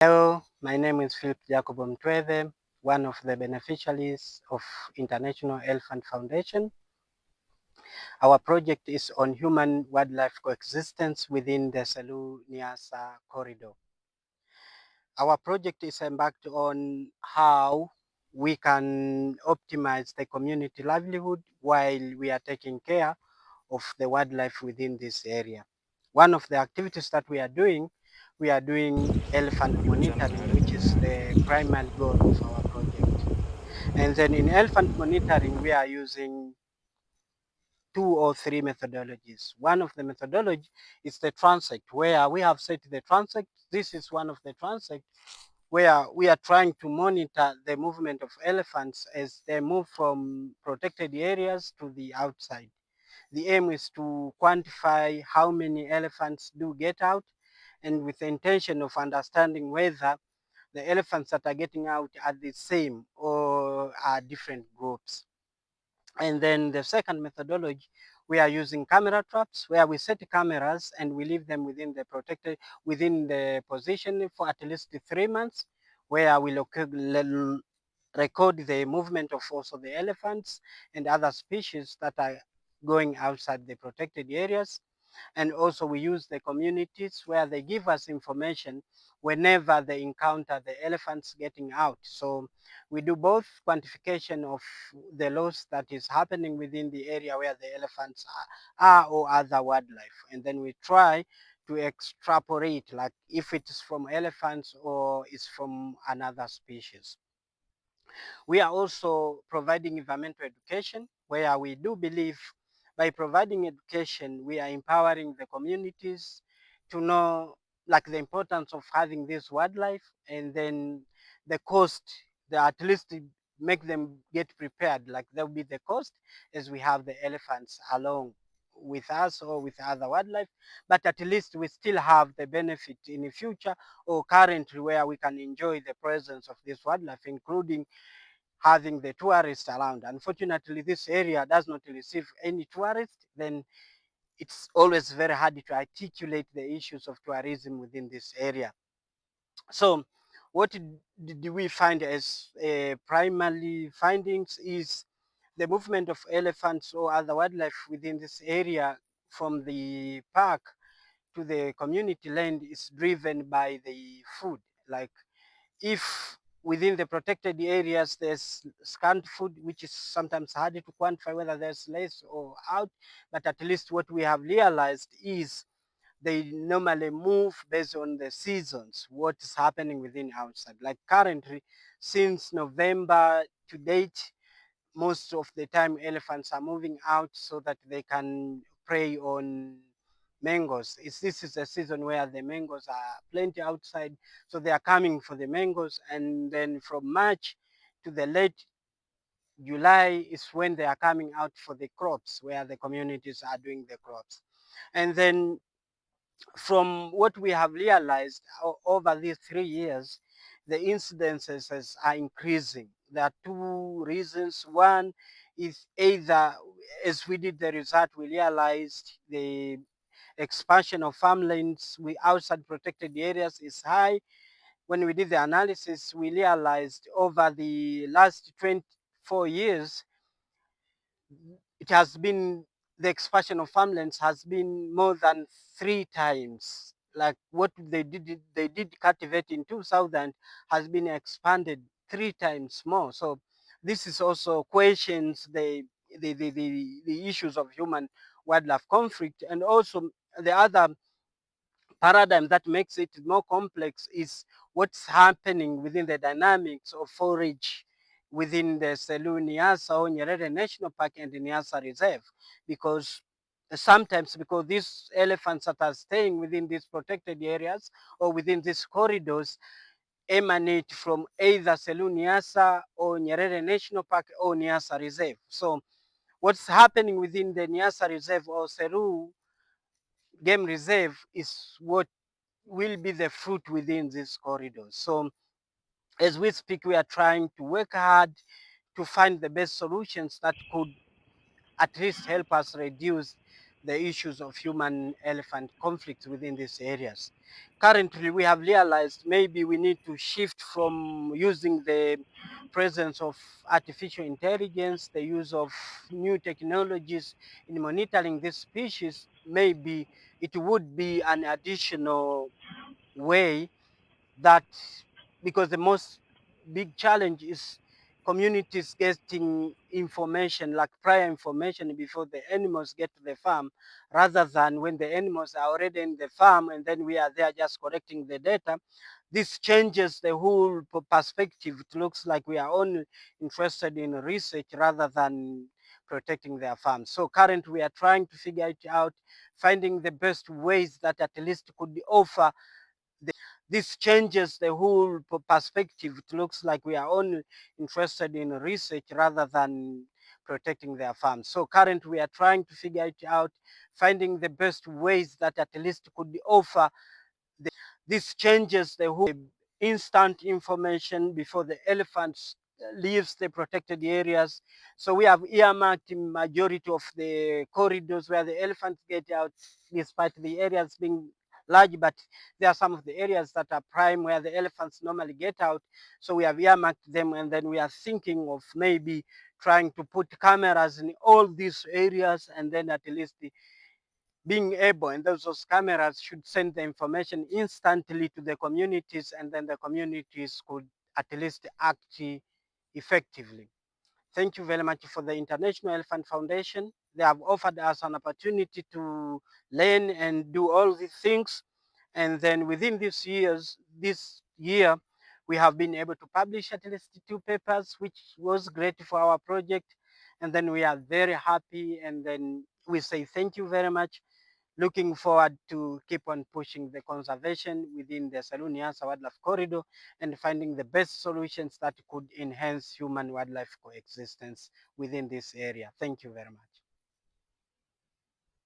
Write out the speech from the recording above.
Hello, my name is Philip Jacob Mtweve, one of the beneficiaries of International Elephant Foundation. Our project is on human-wildlife coexistence within the Selous-Niassa corridor. Our project is embarked on how we can optimize the community livelihood while we are taking care of the wildlife within this area. One of the activities that we are doing elephant monitoring, which is the primary goal of our project. And then in elephant monitoring, we are using two or three methodologies. One of the methodology is the transect, where we have set the transect. This is one of the transect where we are trying to monitor the movement of elephants as they move from protected areas to the outside. The aim is to quantify how many elephants do get out, and with the intention of understanding whether the elephants that are getting out are the same or are different groups. And then the second methodology, we are using camera traps where we set cameras and we leave them within the position for at least 3 months, where we record the movement of also the elephants and other species that are going outside the protected areas. And also we use the communities where they give us information whenever they encounter the elephants getting out. So we do both quantification of the loss that is happening within the area where the elephants are or other wildlife. And then we try to extrapolate, like if it is from elephants or is from another species. We are also providing environmental education, where we do believe by providing education, we are empowering the communities to know like the importance of having this wildlife, and then the cost, the at least make them get prepared, like there will be the cost as we have the elephants along with us or with other wildlife, but at least we still have the benefit in the future or currently where we can enjoy the presence of this wildlife, including having the tourists around. Unfortunately, this area does not receive any tourists, then it's always very hard to articulate the issues of tourism within this area. So what did we find as primary findings is the movement of elephants or other wildlife within this area from the park to the community land is driven by the food. Like if within the protected areas there's scant food, which is sometimes hard to quantify whether there's less or out, but at least what we have realized is they normally move based on the seasons, what is happening within outside. Like currently, since November to date, most of the time elephants are moving out so that they can prey on mangoes. This is a season where the mangoes are plenty outside, so they are coming for the mangoes. And then from March to the late July is when they are coming out for the crops, where the communities are doing the crops. And then from what we have realized over these 3 years, the incidences are increasing. There are two reasons. One is either, as we did the result, we realized the expansion of farmlands outside protected areas is high. When we did the analysis, we realized over the last 24 years, it has been the expansion of farmlands has been more than 3 times. Like what they did cultivate in 2000 has been expanded 3 times more. So this is also questions the issues of human wildlife conflict. And also the other paradigm that makes it more complex is what's happening within the dynamics of forage within the Selous-Niassa or Nyerere National Park and the Niassa Reserve. Because sometimes, because these elephants that are staying within these protected areas or within these corridors emanate from either Selous-Niassa or Nyerere National Park or Niassa Reserve. So what's happening within the Niassa Reserve or Selous Game Reserve is what will be the fruit within these corridors. So as we speak, we are trying to work hard to find the best solutions that could at least help us reduce the issues of human-elephant conflicts within these areas. Currently, we have realized maybe we need to shift from using the presence of artificial intelligence, the use of new technologies in monitoring this species. Maybe it would be an additional way that, because the most big challenge is communities getting information, like prior information, before the animals get to the farm, rather than when the animals are already in the farm and then we are there just collecting the data. This changes the whole perspective. It looks like we are only interested in research rather than protecting their farms. So currently we are trying to figure it out, finding the best ways that at least could offer this changes the whole perspective. It looks like we are only interested in research rather than protecting their farms. So currently we are trying to figure it out, finding the best ways that at least could offer this changes the whole instant information before the elephants leaves the protected areas. So we have earmarked majority of the corridors where the elephants get out, despite the areas being large, but there are some of the areas that are prime where the elephants normally get out. So we have earmarked them, and then we are thinking of maybe trying to put cameras in all these areas, and then at least being able, and those cameras should send the information instantly to the communities, and then the communities could at least act effectively. Thank you very much for the International Elephant Foundation. They have offered us an opportunity to learn and do all these things. And then within this year, we have been able to publish at least 2 papers, which was great for our project. And then we are very happy. And then we say thank you very much. Looking forward to keep on pushing the conservation within the Selous-Niassa wildlife corridor and finding the best solutions that could enhance human wildlife coexistence within this area. Thank you very much.